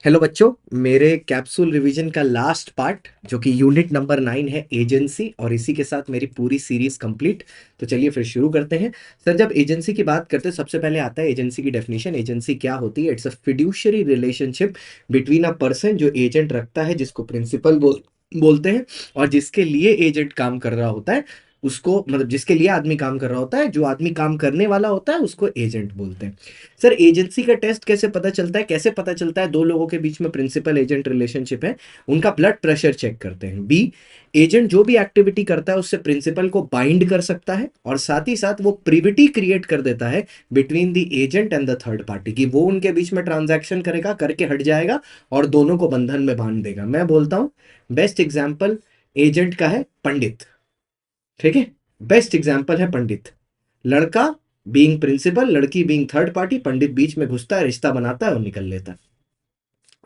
Hello बच्चों, मेरे capsule revision का लास्ट पार्ट जो कि यूनिट नंबर 9 है एजेंसी, और इसी के साथ मेरी पूरी सीरीज कंप्लीट। तो चलिए फिर शुरू करते हैं। सर, जब एजेंसी की बात करते हैं सबसे पहले आता है एजेंसी की डेफिनेशन। एजेंसी क्या होती है? It's a fiduciary relationship between a person जो एजेंट रखता है, जिसको प्रिंसिपल बोलते हैं, और जिसके लिए एजेंट काम कर रहा होता है उसको, मतलब जिसके लिए आदमी काम कर रहा होता है, जो आदमी काम करने वाला होता है उसको एजेंट बोलते हैं। सर, एजेंसी का टेस्ट कैसे पता चलता है? कैसे पता चलता है दो लोगों के बीच में प्रिंसिपल एजेंट रिलेशनशिप है? उनका ब्लड प्रेशर चेक करते हैं। बी, एजेंट जो भी एक्टिविटी करता है उससे प्रिंसिपल को बाइंड कर सकता है, और साथ ही साथ वो प्रिविटी क्रिएट कर देता है between the agent and the third party की। वो उनके बीच में ट्रांजैक्शन करेगा, करके हट जाएगा और दोनों को बंधन में बांध देगा। मैं बोलता हूं बेस्ट एग्जाम्पल एजेंट का है पंडित। ठीक है, बेस्ट एग्जाम्पल है पंडित। लड़का बीइंग प्रिंसिपल, लड़की बीइंग थर्ड पार्टी, पंडित बीच में घुसता है, रिश्ता बनाता है और निकल लेता है।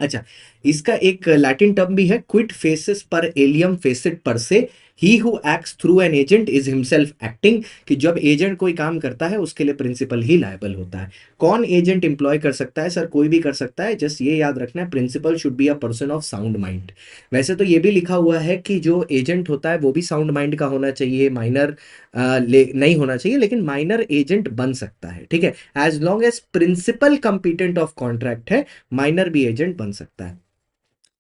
अच्छा, इसका एक लैटिन टर्म भी है, क्विट फेसिस पर एलियम फेसिट पर से, he who acts through an agent is himself acting. कि जब एजेंट कोई काम करता है उसके लिए प्रिंसिपल ही लायबल होता है। कौन एजेंट एम्प्लॉय कर सकता है? सर, कोई भी कर सकता है। जस्ट ये याद रखना है, principal should be a person of sound mind. वैसे तो ये भी लिखा हुआ है कि जो एजेंट होता है वो भी साउंड माइंड का होना चाहिए, माइनर नहीं होना चाहिए, लेकिन माइनर एजेंट बन सकता है। ठीक है, as long as principal competent of contract है, माइनर भी एजेंट बन सकता है।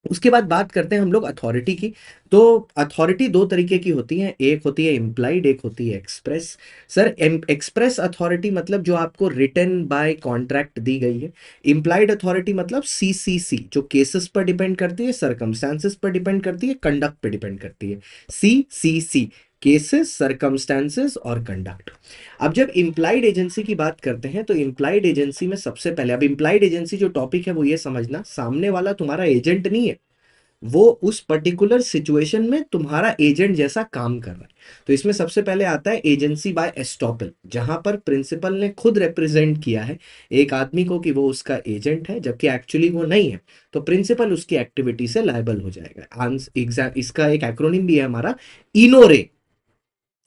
उसके बाद बात करते हैं हम लोग अथॉरिटी की। तो अथॉरिटी दो तरीके की होती है, एक होती है इम्प्लाइड, एक होती है एक्सप्रेस। सर, एक्सप्रेस अथॉरिटी मतलब जो आपको रिटन बाय कॉन्ट्रैक्ट दी गई है। इम्प्लाइड अथॉरिटी मतलब सीसीसी, जो केसेस पर डिपेंड करती है, सर्कमस्टांसेस पर डिपेंड करती है, कंडक्ट पर डिपेंड करती है। सीसीसी, केसेस, सर्कमस्टांसेस और कंडक्ट। अब जब इम्प्लाइड एजेंसी की बात करते हैं तो इम्प्लाइड एजेंसी में सबसे पहले, अब इम्प्लाइड एजेंसी जो टॉपिक है वो ये समझना, सामने वाला तुम्हारा एजेंट नहीं है, वो उस पर्टिकुलर सिचुएशन में तुम्हारा एजेंट जैसा काम कर रहा है। तो इसमें सबसे पहले आता है एजेंसी बाय एस्टॉपल, जहां पर प्रिंसिपल ने खुद रिप्रेजेंट किया है एक आदमी को कि वो उसका एजेंट है, जबकि एक्चुअली वो नहीं है। तो प्रिंसिपल उसकी एक्टिविटी से लायबल हो जाएगा। इसका एक एक्रोनिम भी है हमारा, इनोरे।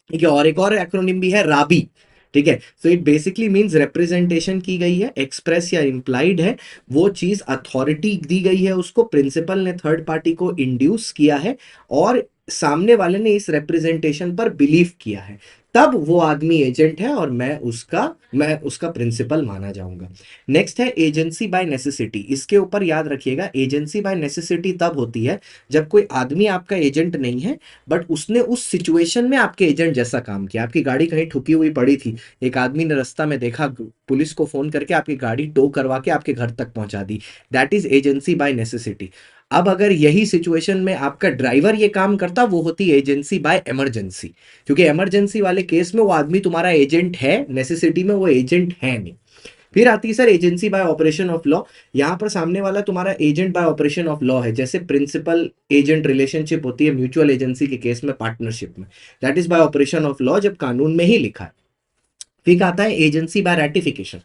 ठीक है, और एक और एक्रोनिम भी है, राबी। ठीक है, so it basically means representation की गई है, एक्सप्रेस या इंप्लाइड है, वो चीज अथॉरिटी दी गई है उसको, प्रिंसिपल ने थर्ड पार्टी को इंड्यूस किया है, और सामने वाले ने इस रिप्रेजेंटेशन पर बिलीव किया है, तब वो आदमी एजेंट है और मैं उसका प्रिंसिपल माना जाऊंगा। नेक्स्ट है एजेंसी बाय नेसेसिटी। इसके ऊपर याद रखिएगा, एजेंसी बाय नेसेसिटी तब होती है जब कोई आदमी आपका एजेंट नहीं है, बट उसने उस सिचुएशन में आपके एजेंट जैसा काम किया। आपकी गाड़ी कहीं ठुकी हुई पड़ी थी, एक आदमी ने रास्ता में देखा, पुलिस को फोन करके आपकी गाड़ी टो करवा के आपके घर तक पहुंचा दी। That is agency by necessity. अब अगर यही सिचुएशन में आपका ड्राइवर ये काम करता, वो होती एजेंसी बाय इमरजेंसी। क्योंकि इमरजेंसी वाले केस में वो आदमी तुम्हारा एजेंट है, नेसेसिटी में वो एजेंट है नहीं। फिर आती है sir agency bye operation of law. यहां पर सामने वाला तुम्हारा agent bye operation of law है, जैसे प्रिंसिपल एजेंट रिलेशनशिप होती है म्यूचुअल एजेंसी के केस में, पार्टनरशिप में। That is by operation of law, जब कानून में ही लिखा है। फिर आता है एजेंसी बाय रैटिफिकेशन,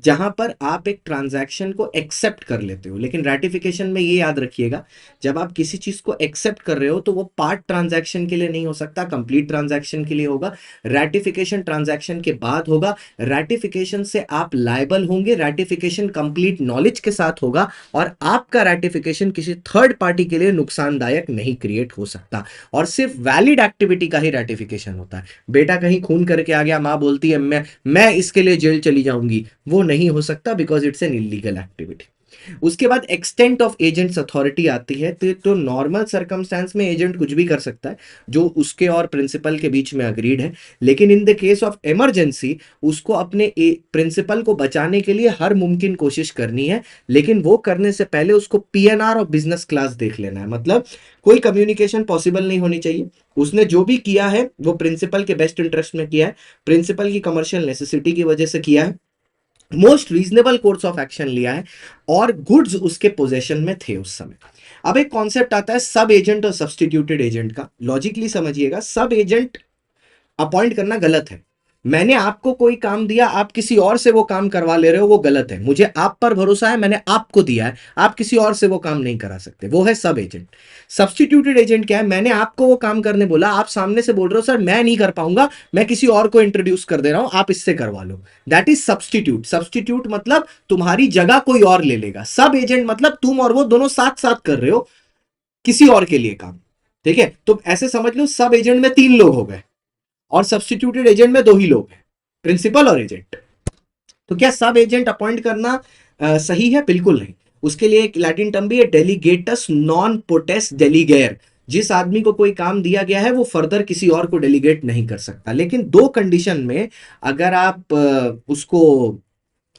जहां पर आप एक ट्रांजैक्शन को एक्सेप्ट कर लेते हो। लेकिन रैटिफिकेशन में ये याद रखिएगा, जब आप किसी चीज को एक्सेप्ट कर रहे हो तो वो पार्ट ट्रांजैक्शन के लिए नहीं हो सकता, कंप्लीट ट्रांजैक्शन के लिए होगा। रैटिफिकेशन ट्रांजैक्शन के बाद होगा। रैटिफिकेशन से आप लायबल होंगे, रैटिफिकेशन कंप्लीट नॉलेज के साथ होगा, और आपका रैटिफिकेशन किसी थर्ड पार्टी के लिए नुकसानदायक नहीं क्रिएट हो सकता। और सिर्फ वैलिड एक्टिविटी का ही रैटिफिकेशन होता है। बेटा कहीं खून करके आ गया, मां बोलती है मैं इसके लिए जेल चली जाऊंगी, वो नहीं हो सकता, because it's an illegal activity. उसके बाद एक्सटेंट ऑफ एजेंट्स अथॉरिटी आती है। तो नॉर्मल सर्कमस्टेंस में एजेंट कुछ भी कर सकता है जो उसके और प्रिंसिपल के बीच में अग्रीड है। लेकिन in the case of emergency, उसको अपने प्रिंसिपल को बचाने के लिए हर मुमकिन कोशिश करनी है। लेकिन वो करने से पहले उसको पीएनआर और बिजनेस क्लास देख लेना है। मतलब कोई कम्युनिकेशन पॉसिबल नहीं होनी चाहिए। उसने जो भी किया है वो प्रिंसिपल के बेस्ट इंटरेस्ट में किया है, प्रिंसिपल की कमर्शियल नेसेसिटी की वजह से किया है, most reasonable course of action लिया है, और गुड्स उसके पोजेशन में थे उस समय। अब एक कॉन्सेप्ट आता है सब एजेंट और सब्सटीट्यूटेड एजेंट का। लॉजिकली समझिएगा, सब एजेंट अपॉइंट करना गलत है, मैंने आपको कोई काम दिया, आप किसी और से वो काम करवा ले रहे हो, वो गलत है। मुझे आप पर भरोसा है, मैंने आपको दिया है, आप किसी और से वो काम नहीं करा सकते, वो है सब एजेंट। सब्सटीट्यूटेड एजेंट क्या है? मैंने आपको वो काम करने बोला, आप सामने से बोल रहे हो सर मैं नहीं कर पाऊंगा, मैं किसी और को इंट्रोड्यूस कर दे रहा हूं, आप इससे करवा लो। That is substitute. सब्सटीट्यूट मतलब तुम्हारी जगह कोई और ले लेगा। सब एजेंट मतलब तुम और वो दोनों साथ साथ कर रहे हो किसी और के लिए काम। ठीक है, तो ऐसे समझ लो सब एजेंट में 3 लोग हो गए और सब्सटीट्यूटेड एजेंट में 2 ही लोग हैं, प्रिंसिपल और एजेंट। तो क्या सब एजेंट अपॉइंट करना सही है? बिल्कुल नहीं। उसके लिए एक लैटिन टर्म भी है, डेलीगेटस नॉन पोटेस डेलीगेयर। जिस आदमी को कोई काम दिया गया है वो फर्दर किसी और को डेलीगेट नहीं कर सकता। लेकिन 2 कंडीशन में अगर आप उसको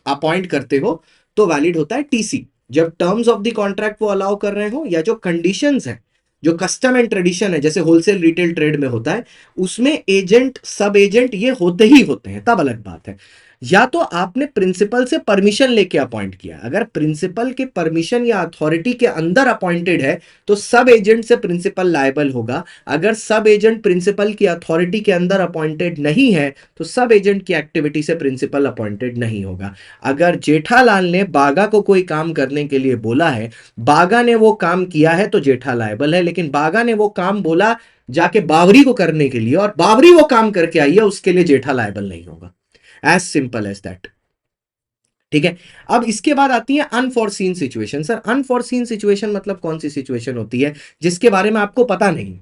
अपॉइंट करते हो तो वैलिड होता है टीसी। जब टर्म्स ऑफ द कॉन्ट्रैक्ट वो अलाउ कर रहे हो, या जो कंडीशंस है, जो कस्टम एंड ट्रेडिशन है, जैसे होलसेल रिटेल ट्रेड में होता है, उसमें एजेंट सब एजेंट ये होते ही होते हैं, तब अलग बात है। या तो आपने प्रिंसिपल से परमिशन लेके अपॉइंट किया, अगर प्रिंसिपल के परमिशन या अथॉरिटी के अंदर अपॉइंटेड है तो सब एजेंट से प्रिंसिपल लायबल होगा। अगर सब एजेंट प्रिंसिपल की अथॉरिटी के अंदर अपॉइंटेड नहीं है तो सब एजेंट की एक्टिविटी से प्रिंसिपल अपॉइंटेड नहीं होगा। अगर जेठालाल ने बागा को कोई काम करने के लिए बोला है, बागा ने वो काम किया है तो जेठा लायबल है। लेकिन बागा ने वो काम बोला जाके बावरी को करने के लिए और बावरी वो काम करके आई है, उसके लिए जेठा लायबल नहीं होगा। As simple as that. ठीक है। अब इसके बाद आती है unforeseen situation. Sir unforeseen situation मतलब कौन सी सिचुएशन होती है जिसके बारे में आपको पता नहीं?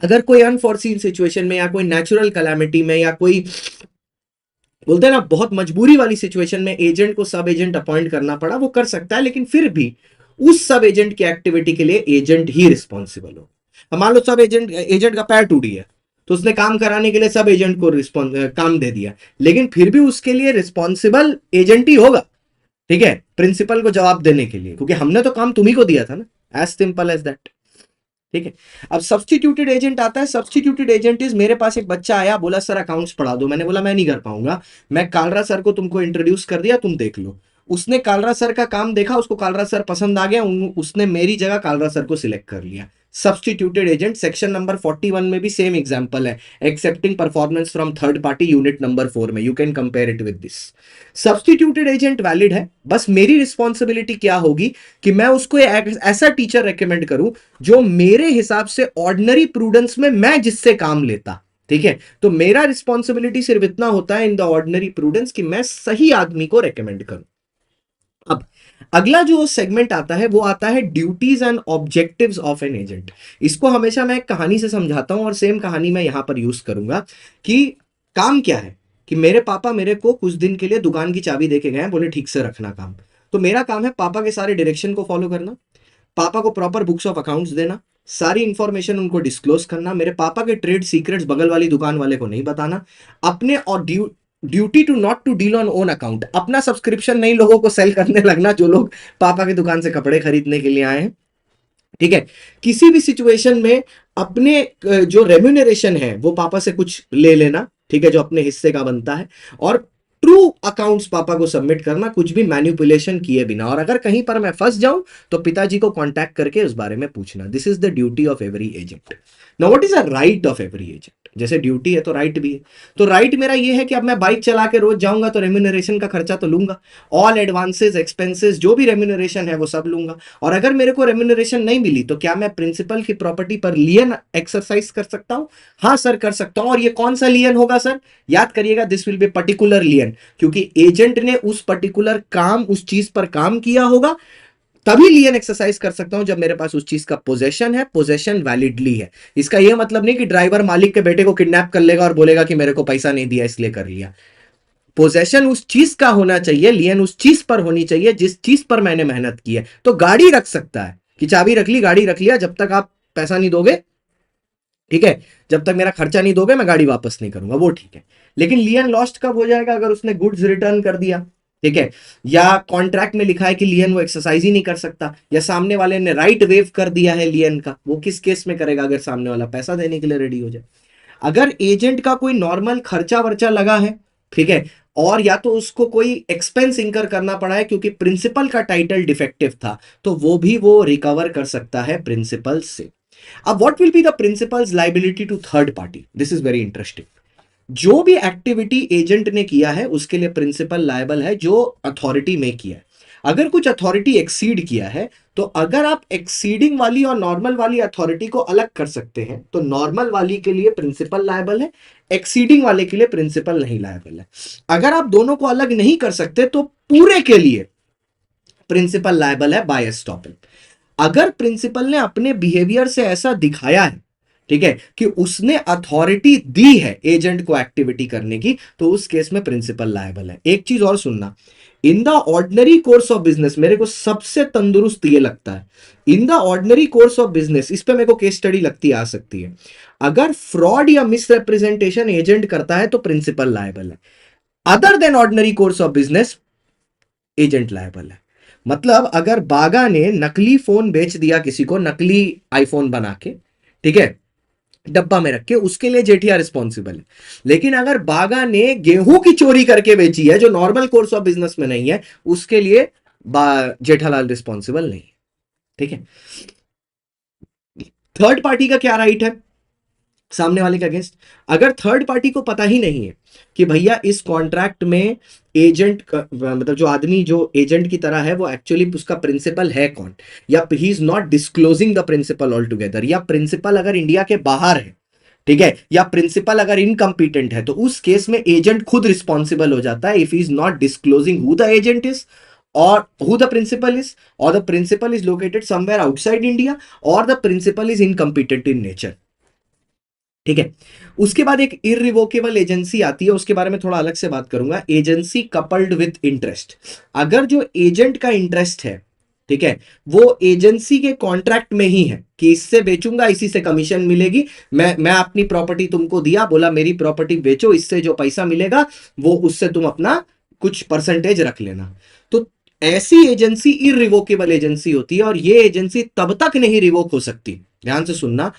अगर कोई अनफॉरसीन सिचुएशन में या कोई नेचुरल कैलामिटी में या कोई बोलते हैं ना बहुत मजबूरी वाली सिचुएशन में एजेंट को सब एजेंट अपॉइंट करना पड़ा, वो कर सकता है, लेकिन फिर भी उस सब एजेंट की एक्टिविटी के लिए एजेंट ही रिस्पॉन्सिबल हो। मान लो सब एजेंट एजेंट का पैर टूट गया तो उसने काम कराने के लिए सब एजेंट को काम दे दिया, लेकिन फिर भी उसके लिए रिस्पॉन्सिबल एजेंट ही होगा। ठीक है, प्रिंसिपल को जवाब देने के लिए, क्योंकि हमने तो काम तुम्ही को दिया था ना। As simple as that. ठीक है। अब सब्सटीट्यूटेड एजेंट आता है। सब्सटीट्यूटेड एजेंट इज, मेरे पास एक बच्चा आया, बोला सर अकाउंट्स पढ़ा दो। मैंने बोला मैं नहीं कर पाऊंगा, मैं कालरा सर को तुमको इंट्रोड्यूस कर दिया, तुम देख लो। उसने कालरा सर का काम देखा, उसको कालरा सर पसंद आ गया, उसने मेरी जगह कालरा सर को सिलेक्ट कर लिया। सब्सटीट्यूटेड एजेंट सेक्शन नंबर 41 में भी सेम एग्जांपल है, accepting performance from third party, unit number 4 में। You can compare it with this. Substituted agent valid है, बस मेरी रिस्पॉन्सिबिलिटी क्या होगी कि मैं उसको ऐसा टीचर रेकमेंड करूं जो मेरे हिसाब से ऑर्डिनरी प्रूडेंस में मैं जिससे काम लेता। ठीक है, तो मेरा रिस्पॉन्सिबिलिटी सिर्फ इतना होता है इन द ऑर्डिनरी प्रूडेंस कि मैं सही आदमी को रेकमेंड करूं। अब अगला जो सेगमेंट आता है वो आता है duties and objectives of an agent. इसको हमेशा मैं एक कहानी से समझाता हूं और सेम कहानी मैं यहां पर यूज करूंगा कि काम क्या है कि मेरे पापा मेरे को कुछ दिन के लिए दुकान की चाबी देके गए, बोले ठीक से रखना काम। तो मेरा काम है पापा के सारे डायरेक्शन को फॉलो करना, पापा को प्रॉपर बुक्स ऑफ अकाउंट्स देना, सारी इंफॉर्मेशन उनको डिस्क्लोज करना, मेरे पापा के ट्रेड सीक्रेट्स बगल वाली दुकान वाले को नहीं बताना, अपने और duty to not to deal on own account, अपना सब्सक्रिप्शन नहीं लोगों को सेल करने लगना जो लोग पापा की दुकान से कपड़े खरीदने के लिए आए हैं। ठीक है, किसी भी सिचुएशन में अपने जो रेम्यूनरेशन है वो पापा से कुछ ले लेना, ठीक है, जो अपने हिस्से का बनता है, और ट्रू अकाउंट्स पापा को सबमिट करना, कुछ भी मैनिपुलेशन किए बिना। और अगर कहीं पर मैं फंस जाऊं तो पिताजी को कांटेक्ट करके उस बारे में पूछना। This is the duty of every agent. Now what is a right of every agent? जैसे ड्यूटी है तो राइट भी है। तो राइट मेरा ये है कि अब मैं बाइक चला के रोज जाऊंगा तो रेम्यूनरेशन का खर्चा तो लूंगा, ऑल एडवांसेस एक्सपेंसेस जो भी रेम्यूनरेशन है वो सब लूंगा। और अगर मेरे को रेम्यूनरेशन नहीं मिली तो क्या मैं प्रिंसिपल की प्रॉपर्टी पर लियन एक्सरसाइज कर सकता हूं? हाँ सर कर सकता हूं। और ये कौन सा लियन होगा सर? याद करिएगा, दिस विल बी पर्टिकुलर लियन, क्योंकि एजेंट ने उस पर्टिकुलर काम, उस चीज पर काम किया होगा, तभी लियन एक्सरसाइज कर सकता हूं जब मेरे पास उस चीज का पोजेशन है, पोजेशन वैलिडली है। इसका यह मतलब नहीं कि ड्राइवर मालिक के बेटे को किडनैप कर लेगा और बोलेगा कि मेरे को पैसा नहीं दिया इसलिए कर लिया। पोजेशन उस चीज का होना चाहिए, लियन उस चीज पर होनी चाहिए जिस चीज पर मैंने मेहनत की है। तो गाड़ी रख सकता है कि चाबी रख ली, गाड़ी रख लिया, जब तक आप पैसा नहीं दोगे, ठीक है, जब तक मेरा खर्चा नहीं दोगे मैं गाड़ी वापस नहीं करूंगा, वो ठीक है। लेकिन लियन लॉस्ट कब हो जाएगा? अगर उसने गुड्स रिटर्न कर दिया, ठीक है, या कॉन्ट्रैक्ट में लिखा है कि लियन वो एक्सरसाइज ही नहीं कर सकता, या सामने वाले ने राइट वेव कर दिया है लियन का। वो किस केस में करेगा? अगर सामने वाला पैसा देने के लिए रेडी हो जाए। अगर एजेंट का कोई नॉर्मल खर्चा वर्चा लगा है, ठीक है, और या तो उसको कोई एक्सपेंस इंकर करना पड़ा है क्योंकि प्रिंसिपल का टाइटल डिफेक्टिव था, तो वो भी वो रिकवर कर सकता है प्रिंसिपल से। अब what will be the principal's liability to third party? This is very interesting. जो भी एक्टिविटी एजेंट ने किया है उसके लिए प्रिंसिपल लायबल है जो अथॉरिटी में किया है। अगर कुछ अथॉरिटी एक्सीड किया है, तो अगर आप एक्सीडिंग वाली और नॉर्मल वाली अथॉरिटी को अलग कर सकते हैं तो नॉर्मल वाली के लिए प्रिंसिपल लायबल है, एक्सीडिंग वाले के लिए प्रिंसिपल नहीं लायबल है। अगर आप दोनों को अलग नहीं कर सकते तो पूरे के लिए प्रिंसिपल लायबल है बाय एस्टॉपेल। अगर प्रिंसिपल ने अपने बिहेवियर से ऐसा दिखाया है, ठीक है, कि उसने अथॉरिटी दी है एजेंट को एक्टिविटी करने की, तो उस केस में प्रिंसिपल लायबल है। एक चीज और सुनना, in the ordinary course of business, मेरे को सबसे तंदुरुस्त ये लगता है, in the ordinary course of business, इस पे मेरे को केस स्टडी लगती आ सकती है। अगर फ्रॉड या मिसरिप्रेजेंटेशन एजेंट करता है तो प्रिंसिपल लायबल है। Other than ordinary course of business agent liable है। मतलब अगर बागा ने नकली फोन बेच दिया किसी को, नकली आईफोन बना के, ठीक है, डब्बा में रख के, उसके लिए जेठिया रिस्पॉन्सिबल है। लेकिन अगर बागा ने गेहूं की चोरी करके बेची है जो नॉर्मल कोर्स ऑफ बिजनेस में नहीं है, उसके लिए जेठालाल रिस्पॉन्सिबल नहीं है। ठीक है। थर्ड पार्टी का क्या राइट है सामने वाले के अगेंस्ट? अगर थर्ड पार्टी को पता ही नहीं है कि भैया इस कॉन्ट्रैक्ट में एजेंट मतलब जो आदमी जो एजेंट की तरह है वो एक्चुअली उसका प्रिंसिपल है कौन, या he is not disclosing the principal altogether, या प्रिंसिपल अगर इंडिया के बाहर है, ठीक है, या प्रिंसिपल अगर इनकम्पिटेंट है, तो उस केस में एजेंट खुद रिस्पॉन्सिबल हो जाता है if he is not disclosing who the agent is or who the principal is, or the principal is located somewhere outside India, or the principal is incompetent in nature। ठीक है। उसके बाद एक irrevocable agency आती है, उसके बारे में थोड़ा अलग से बात करूंगा, एजेंसी कपल्ड विथ इंटरेस्ट। अगर जो एजेंट का इंटरेस्ट है, ठीक है, वो एजेंसी के कॉन्ट्रैक्ट में ही है कि इससे बेचूंगा, इसी से कमीशन मिलेगी, मैं अपनी प्रॉपर्टी तुमको दिया, बोला मेरी प्रॉपर्टी बेचो, इससे जो पैसा मिलेगा वो उससे तुम अपना कुछ परसेंटेज रख लेना, तो ऐसी एजेंसी इररिवोकेबल एजेंसी होती है। और ये एजेंसी तब तक नहीं रिवोक हो सकती, ध्यान से सुनना,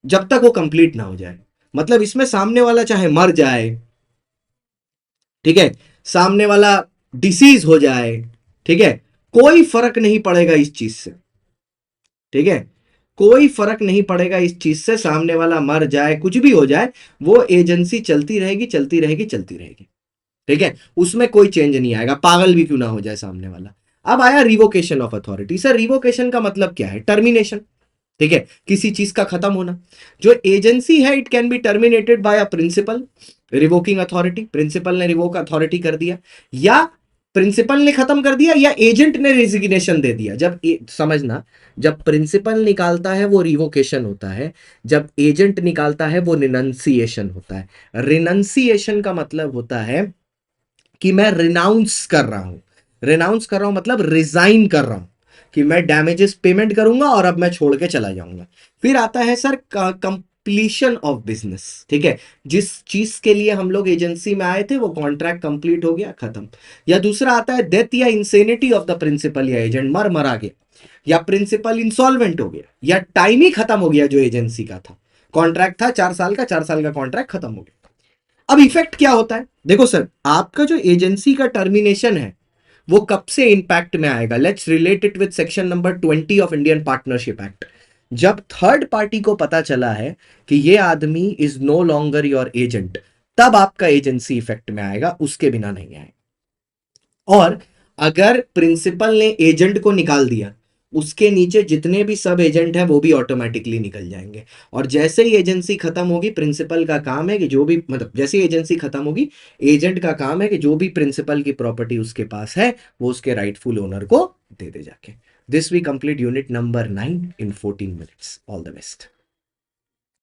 जब तक वो कंप्लीट ना हो जाए। मतलब इसमें सामने वाला चाहे मर जाए, ठीक है, सामने वाला डिसीज हो जाए, ठीक है, कोई फर्क नहीं पड़ेगा इस चीज से, ठीक है, कोई फर्क नहीं पड़ेगा इस चीज से, सामने वाला मर जाए, कुछ भी हो जाए, वो एजेंसी चलती रहेगी, चलती रहेगी, चलती रहेगी। ठीक है, उसमें कोई चेंज नहीं आएगा, पागल भी क्यों ना हो जाए सामने वाला। अब आया revocation of authority. Sir revocation का मतलब क्या है? टर्मिनेशन, ठीक है, किसी चीज का खत्म होना। जो एजेंसी है it can be terminated by a principal revoking authority, principal ने रिवोक अथॉरिटी कर दिया, या प्रिंसिपल ने खत्म कर दिया, या एजेंट ने रेजिग्नेशन दे दिया। जब समझना, जब प्रिंसिपल निकालता है वो रिवोकेशन होता है, जब एजेंट निकालता है वो रिनंसिएशन होता है। रिनंसिएशन का मतलब होता है कि मैं रिनाउंस कर रहा हूं, रिनाउंस कर रहा हूं मतलब रिजाइन कर रहा हूं, कि मैं डैमेजेस पेमेंट करूंगा और अब मैं छोड़ के चला जाऊंगा। फिर आता है सर कंप्लीशन ऑफ बिजनेस, ठीक है, जिस चीज के लिए हम लोग एजेंसी में आए थे वो कॉन्ट्रैक्ट कंप्लीट हो गया, खत्म। या दूसरा आता है डेथ या इंसेनिटी ऑफ द प्रिंसिपल या एजेंट, मरा गया, या प्रिंसिपल इंसॉल्वेंट हो गया, या टाइम ही खत्म हो गया जो एजेंसी का था, कॉन्ट्रैक्ट था 4 साल का, 4 साल का कॉन्ट्रैक्ट खत्म हो गया। अब इफेक्ट क्या होता है? देखो सर, आपका जो एजेंसी का टर्मिनेशन है वो कब से इंपैक्ट में आएगा? Let's relate it with section number 20 of Indian Partnership Act. जब थर्ड पार्टी को पता चला है कि ये आदमी is no longer your agent, तब आपका एजेंसी इफेक्ट में आएगा, उसके बिना नहीं आएगा। और अगर प्रिंसिपल ने एजेंट को निकाल दिया, उसके नीचे जितने भी सब एजेंट हैं वो भी ऑटोमेटिकली निकल जाएंगे। और जैसे ही एजेंसी खत्म होगी, प्रिंसिपल का काम है कि जो भी, मतलब जैसे ही एजेंसी खत्म होगी, एजेंट का काम है कि जो भी प्रिंसिपल की प्रॉपर्टी उसके पास है वो उसके राइटफुल ओनर को दे दे जाके। This we complete unit number 9 in 14 minutes. All the best.